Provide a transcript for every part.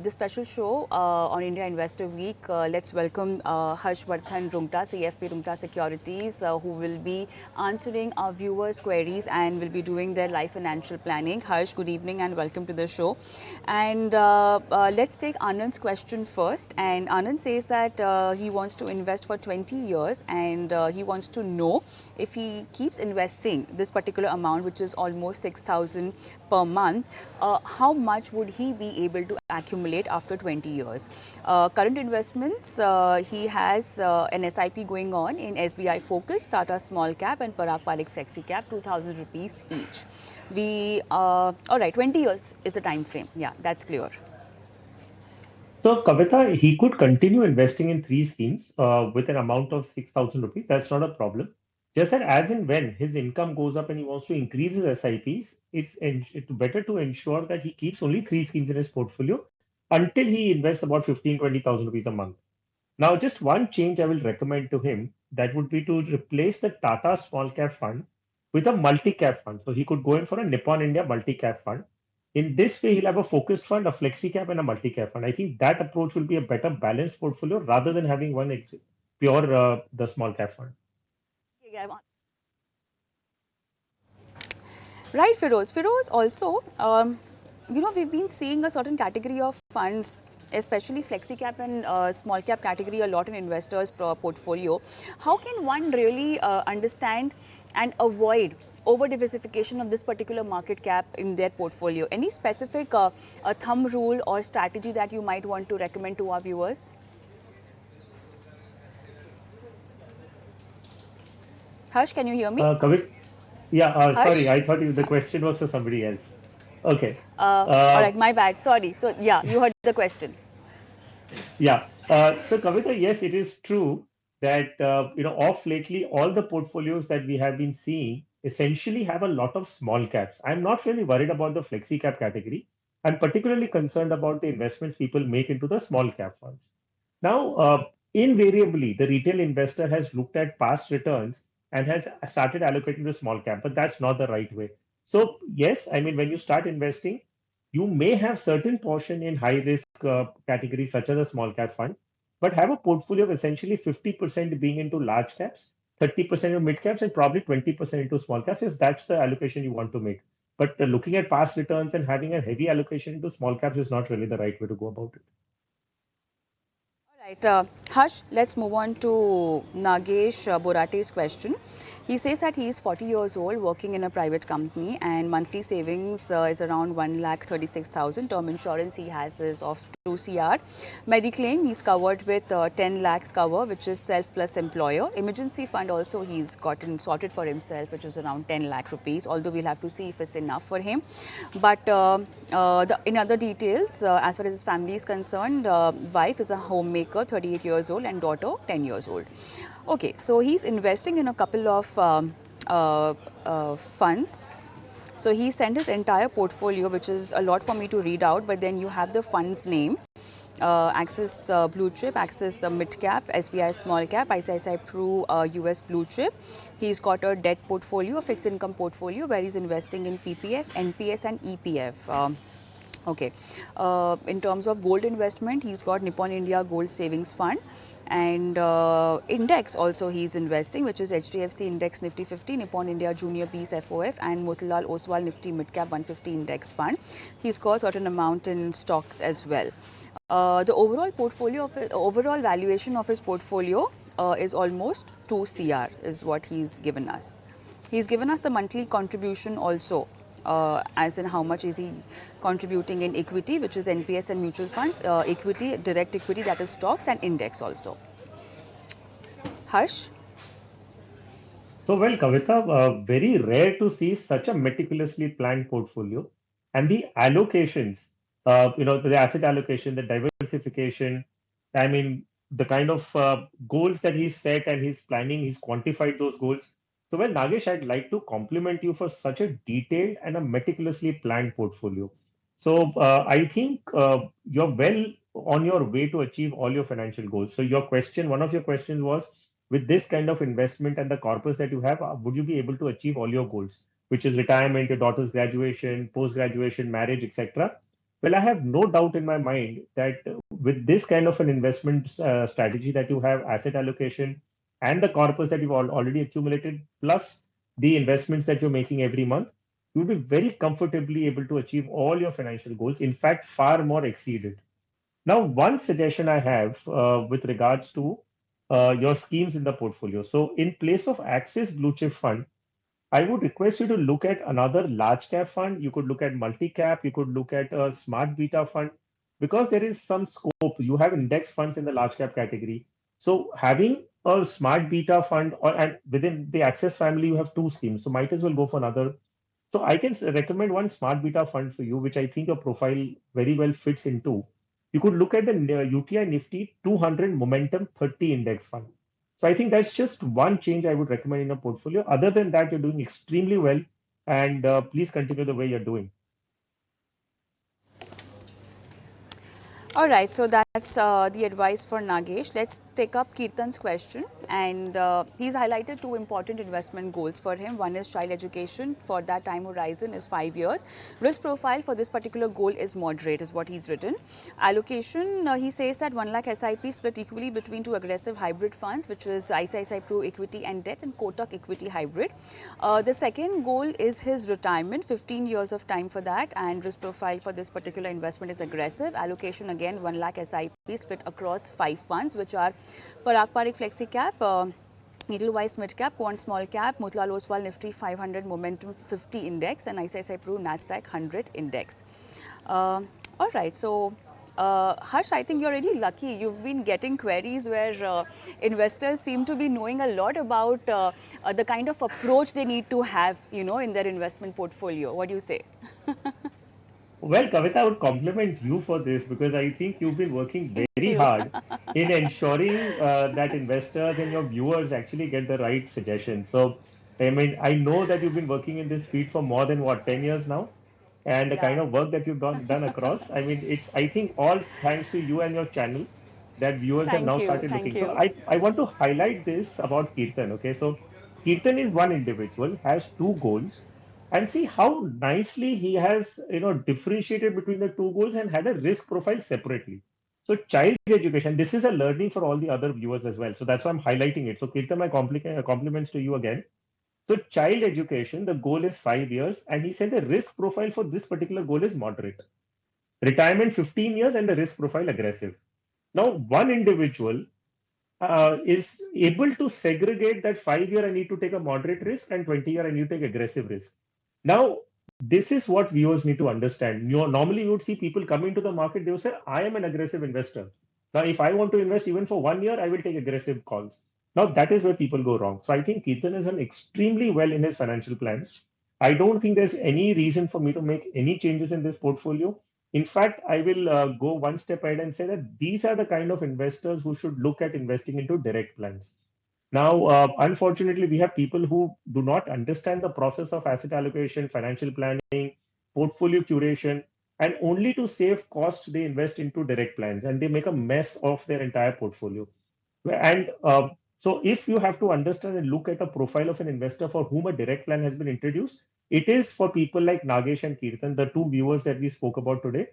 this special show on India Investor Week. Let's welcome Harshvardhan Roongta, CFP Roongta Securities, who will be answering our viewers' queries and will be doing their life financial planning. Harsh, good evening and welcome to the show. And let's take Anand's question first. And Anand says that he wants to invest for 20 years and he wants to know if he keeps investing this particular amount, which is almost 6,000 per month, how much would he be able to accumulate after 20 years? Current investments, he has an SIP going on in SBI Focus, Tata Small Cap and Parag Parikh Flexi Cap, 2,000 rupees each. All right, 20 years is the time frame. Yeah, that's clear. So, Kavita, he could continue investing in three schemes with an amount of 6,000 rupees. That's not a problem. Just that as and when his income goes up and he wants to increase his SIPs, it's better to ensure that he keeps only three schemes in his portfolio until he invests about 15,000 to 20,000 rupees a month. Now, just one change I will recommend to him, that would be to replace the Tata Small Cap Fund with a multi-cap fund. So he could go in for a Nippon India multi-cap fund. In this way, he'll have a focused fund, a flexi cap, and a multi-cap fund. I think that approach will be a better balanced portfolio rather than having one pure the small cap fund. Right, Feroz. Feroz, also, we've been seeing a certain category of funds, especially flexi cap and small cap category, a lot in investors' portfolio. How can one really understand and avoid over diversification of this particular market cap in their portfolio? Any specific thumb rule or strategy that you might want to recommend to our viewers? Harsh, can you hear me? Kavit, yeah, sorry, Harsh? I thought the question was for somebody else. Okay. All Uh, right, my bad. Sorry. So, yeah, you heard the question. Yeah. So Kavita, yes, it is true that off lately all the portfolios that we have been seeing essentially have a lot of small caps. I'm not really worried about the flexi cap category. I'm particularly concerned about the investments people make into the small cap funds. Now, invariably, the retail investor has looked at past returns and has started allocating to small cap, but that's not the right way. So yes, I mean, when you start investing, you may have certain portion in high risk categories such as a small cap fund, but have a portfolio of essentially 50% being into large caps, 30% of mid caps, and probably 20% into small caps. Yes, that's the allocation you want to make. But looking at past returns and having a heavy allocation into small caps is not really the right way to go about it. Right, Harsh, let's move on to Nagesh Borate's question. He says that he is 40 years old, working in a private company, and monthly savings is around 1,36,000. Term insurance he has is of 2 CR. Mediclaim he's covered with 10 lakhs cover, which is self plus employer. Emergency fund also he's gotten sorted for himself, which is around 10 lakh rupees. Although we'll have to see if it's enough for him. But in other details, as far as his family is concerned, wife is a homemaker, 38 years old, and daughter, 10 years old. Okay, so he's investing in a couple of funds. So he sent his entire portfolio, which is a lot for me to read out, but then you have the fund's name. Axis Blue Chip, Axis Mid Cap, SBI Small Cap, ICICI Pru US Blue Chip. He's got a debt portfolio, a fixed income portfolio where he's investing in PPF, NPS and EPF. Okay. In terms of gold investment, he's got Nippon India Gold Savings Fund, and index also he's investing, which is HDFC Index Nifty 50, Nippon India Junior Peace FOF, and Motilal Oswal Nifty Midcap 150 Index Fund. He's got a certain amount in stocks as well. The overall valuation of his portfolio is almost 2 CR is what he's given us. He's given us the monthly contribution also, as in how much is he contributing in equity, which is NPS and mutual funds, equity, direct equity, that is stocks, and index also. Harsh? So, well, Kavita, very rare to see such a meticulously planned portfolio. And the allocations, the asset allocation, the diversification, I mean, the kind of goals that he's set and he's planning, he's quantified those goals. So, well, Nagesh, I'd like to compliment you for such a detailed and a meticulously planned portfolio. So, I think you're well on your way to achieve all your financial goals. So, one of your questions was, with this kind of investment and the corpus that you have, would you be able to achieve all your goals, which is retirement, your daughter's graduation, post graduation, marriage, etc.? Well, I have no doubt in my mind that with this kind of an investment strategy that you have, asset allocation, and the corpus that you've already accumulated, plus the investments that you're making every month, you'll be very comfortably able to achieve all your financial goals. In fact, far more exceeded. Now, one suggestion I have with regards to your schemes in the portfolio. So, in place of Axis Blue Chip Fund, I would request you to look at another large cap fund. You could look at multi cap. You could look at a smart beta fund because there is some scope. You have index funds in the large cap category. So having a smart beta fund or and within the Access family, you have two schemes. So might as well go for another. So I can recommend one smart beta fund for you, which I think your profile very well fits into. You could look at the UTI Nifty 200 Momentum 30 Index Fund. So I think that's just one change I would recommend in a portfolio. Other than that, you're doing extremely well, and please continue the way you're doing. All right, so that's the advice for Nagesh. Let's take up Kirtan's question. And he's highlighted two important investment goals for him. One is child education. For that time horizon is 5 years. Risk profile for this particular goal is moderate, is what he's written. Allocation, he says that 1 lakh SIP split equally between two aggressive hybrid funds, which is ICICI Pro Equity and Debt and Kotak Equity Hybrid. The second goal is his retirement, 15 years of time for that, and risk profile for this particular investment is aggressive. Allocation again 1 lakh SIP split across 5 funds, which are Parag Parikh Flexi Cap, Edelweiss Mid Cap, Quant Small Cap, Motilal Oswal Nifty 500 Momentum 50 Index, and ICICI Pro Nasdaq 100 Index. All right, so Harsh, I think you're really lucky. You've been getting queries where investors seem to be knowing a lot about the kind of approach they need to have, in their investment portfolio. What do you say? Well, Kavita, I would compliment you for this because I think you've been working Thank very you. hard in ensuring that investors and your viewers actually get the right suggestions. So, I mean, I know that you've been working in this field for more than what, 10 years now? And the Yeah. kind of work that you've done across, I mean, it's, I think, all thanks to you and your channel that viewers have Thank now you. started Thank looking. So, you. I want to highlight this about Kirtan. Okay. So, Kirtan is one individual, has two goals and see how nicely he has differentiated between the two goals and had a risk profile separately. So child education, this is a learning for all the other viewers as well. So that's why I'm highlighting it. So Kirtan, my compliments to you again. So child education, the goal is 5 years, and he said the risk profile for this particular goal is moderate. Retirement 15 years and the risk profile aggressive. Now, one individual is able to segregate that 5 year I need to take a moderate risk and 20 year I need to take aggressive risk. Now, this is what viewers need to understand. Normally, you would see people coming to the market, they will say, I am an aggressive investor. Now, if I want to invest even for 1 year, I will take aggressive calls. Now, that is where people go wrong. So, I think Ketan has done extremely well in his financial plans. I don't think there's any reason for me to make any changes in this portfolio. In fact, I will go one step ahead and say that these are the kind of investors who should look at investing into direct plans. Now, unfortunately, we have people who do not understand the process of asset allocation, financial planning, portfolio curation, and only to save costs, they invest into direct plans and they make a mess of their entire portfolio. And so, if you have to understand and look at a profile of an investor for whom a direct plan has been introduced, it is for people like Nagesh and Kirtan, the two viewers that we spoke about today.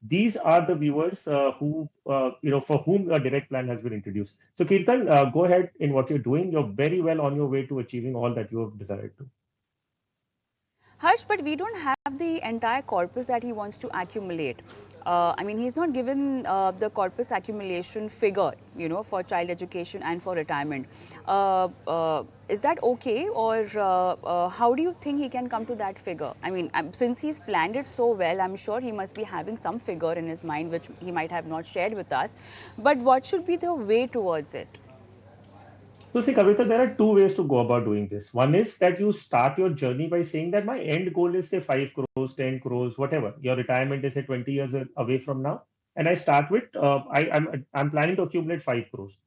These are the viewers for whom a direct plan has been introduced. So, Kirtan, go ahead in what you're doing. You're very well on your way to achieving all that you have desired to. Harsh, but we don't have the entire corpus that he wants to accumulate. I mean, he's not given the corpus accumulation figure, for child education and for retirement. Is that okay, or how do you think he can come to that figure? I mean, since he's planned it so well, I'm sure he must be having some figure in his mind which he might have not shared with us. But what should be the way towards it? So, see, Kavita, there are two ways to go about doing this. One is that you start your journey by saying that my end goal is, say, 5 crores, 10 crores, whatever. Your retirement is, say, 20 years away from now. And I start with, I'm planning to accumulate 5 crores.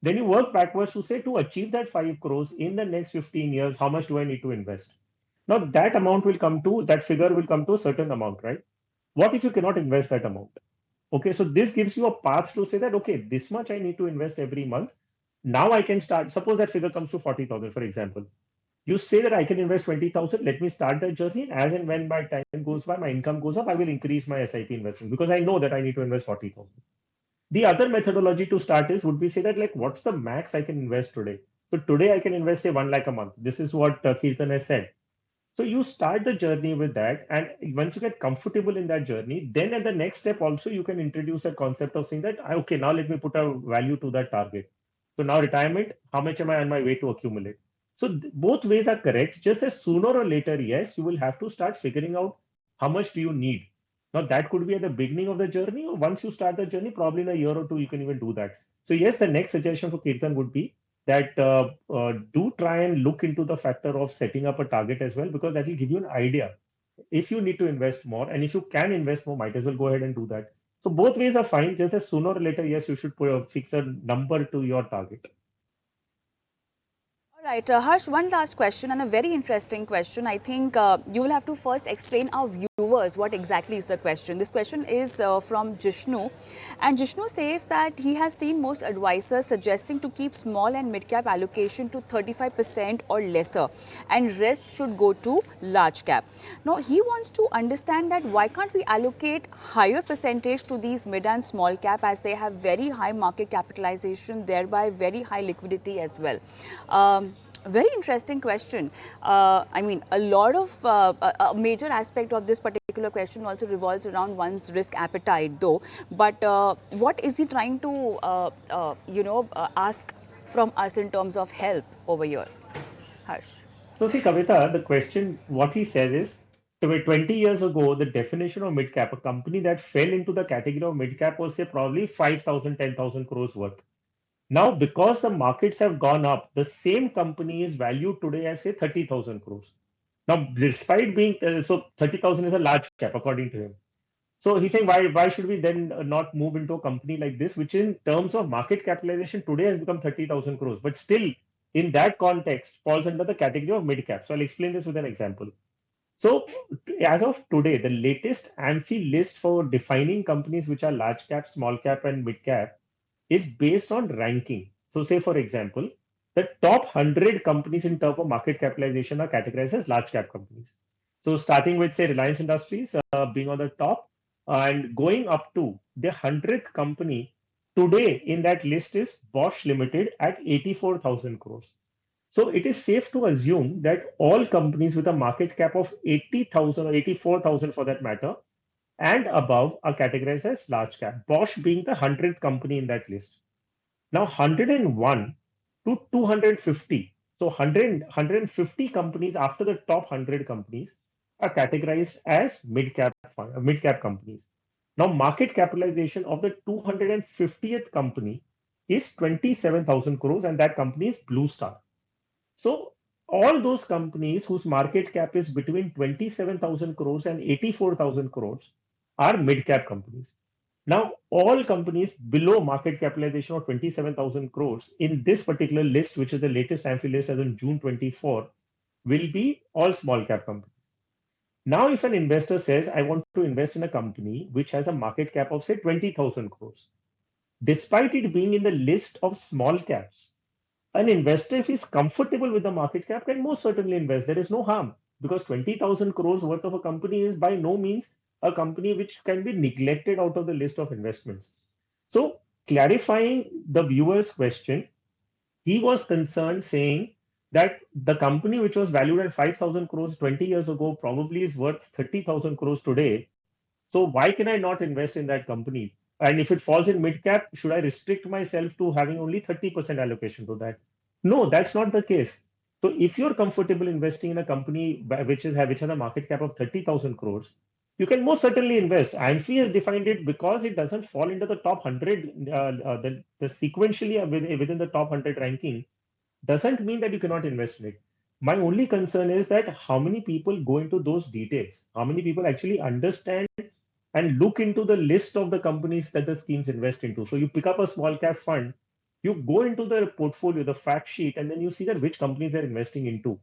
Then you work backwards to say, to achieve that 5 crores in the next 15 years, how much do I need to invest? Now, that figure will come to a certain amount, right? What if you cannot invest that amount? Okay, so this gives you a path to say that, okay, this much I need to invest every month. Now I can start. Suppose that figure comes to 40,000, for example. You say that I can invest 20,000, let me start that journey. And as and when my time goes by, my income goes up, I will increase my SIP investment because I know that I need to invest 40,000. The other methodology to start is would be say that like what's the max I can invest today? So today I can invest say 1 lakh a month. This is what Kirtan has said. So you start the journey with that, and once you get comfortable in that journey, then at the next step also you can introduce that concept of saying that okay, now let me put a value to that target. So now retirement, how much am I on my way to accumulate? So both ways are correct. Just as sooner or later, yes, you will have to start figuring out how much do you need. Now that could be at the beginning of the journey, or once you start the journey, probably in a year or two you can even do that. So yes, the next suggestion for Kirtan would be that do try and look into the factor of setting up a target as well, because that will give you an idea if you need to invest more, and if you can invest more, might as well go ahead and do that. So both ways are fine. Just as sooner or later, yes, you should fix a number to your target. All right, Harsh, one last question and a very interesting question. I think you will have to first explain our viewers what exactly is the question. This question is from Jishnu, and Jishnu says that he has seen most advisors suggesting to keep small and mid cap allocation to 35% or lesser, and rest should go to large cap. Now, he wants to understand that why can't we allocate higher percentage to these mid and small cap as they have very high market capitalization, thereby very high liquidity as well. Very interesting question. I mean, a lot of a major aspect of this particular question also revolves around one's risk appetite, though. But what is he trying to, ask from us in terms of help over here, Harsh? So see, Kavita, the question, what he says is, 20 years ago, the definition of mid cap, a company that fell into the category of mid cap was say probably 5,000, 10,000 crores worth. Now, because the markets have gone up, the same company is valued today as say 30,000 crores. Now, despite being so 30,000 is a large cap according to him. So he's saying why should we then not move into a company like this, which in terms of market capitalization today has become 30,000 crores, but still in that context falls under the category of mid cap. So I'll explain this with an example. So as of today, the latest AMFI list for defining companies which are large cap, small cap, and mid cap is based on ranking. So, say for example, the top 100 companies in terms of market capitalization are categorized as large cap companies. So, starting with say Reliance Industries being on the top and going up to the 100th company today in that list is Bosch Limited at 84,000 crores. So it is safe to assume that all companies with a market cap of 80,000 or 84,000 for that matter and above are categorized as large cap, Bosch being the 100th company in that list. Now, 101 to 250, so 150 companies after the top 100 companies are categorized as mid-cap companies. Now, market capitalization of the 250th company is 27,000 crores, and that company is Blue Star. So, all those companies whose market cap is between 27,000 crores and 84,000 crores are mid-cap companies. Now, all companies below market capitalization of 27,000 crores in this particular list, which is the latest AMFI list as on June 24, will be all small cap companies. Now, if an investor says, I want to invest in a company which has a market cap of, say, 20,000 crores, despite it being in the list of small caps, an investor, if he's comfortable with the market cap, can most certainly invest. There is no harm because 20,000 crores worth of a company is by no means a company which can be neglected out of the list of investments. So, clarifying the viewer's question, he was concerned saying that the company which was valued at 5,000 crores 20 years ago probably is worth 30,000 crores today. So why can I not invest in that company? And if it falls in mid cap, should I restrict myself to having only 30% allocation to that? No, that's not the case. So if you're comfortable investing in a company which has a market cap of 30,000 crores, you can most certainly invest. AMFI has defined it because it doesn't fall into the top 100, the sequentially within the top 100 ranking doesn't mean that you cannot invest in it. My only concern is that how many people go into those details, how many people actually understand and look into the list of the companies that the schemes invest into. So you pick up a small cap fund, you go into the portfolio, the fact sheet, and then you see that which companies they're investing into.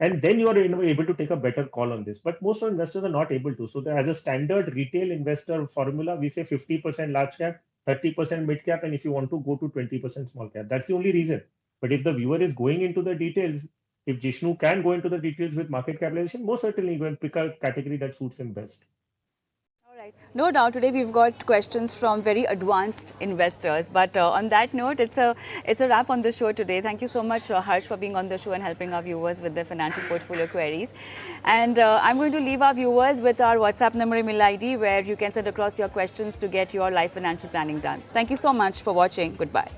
And then you are able to take a better call on this. But most investors are not able to. So as a standard retail investor formula, we say 50% large cap, 30% mid cap, and if you want to go to 20% small cap. That's the only reason. But if the viewer is going into the details, If Jishnu can go into the details with market capitalization, most certainly going to pick a category that suits him best. All right. No doubt today we've got questions from very advanced investors. But on that note, it's a wrap on the show today. Thank you so much, Harsh, for being on the show and helping our viewers with their financial portfolio queries. And I'm going to leave our viewers with our WhatsApp number email ID where you can send across your questions to get your life financial planning done. Thank you so much for watching. Goodbye.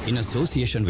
in association with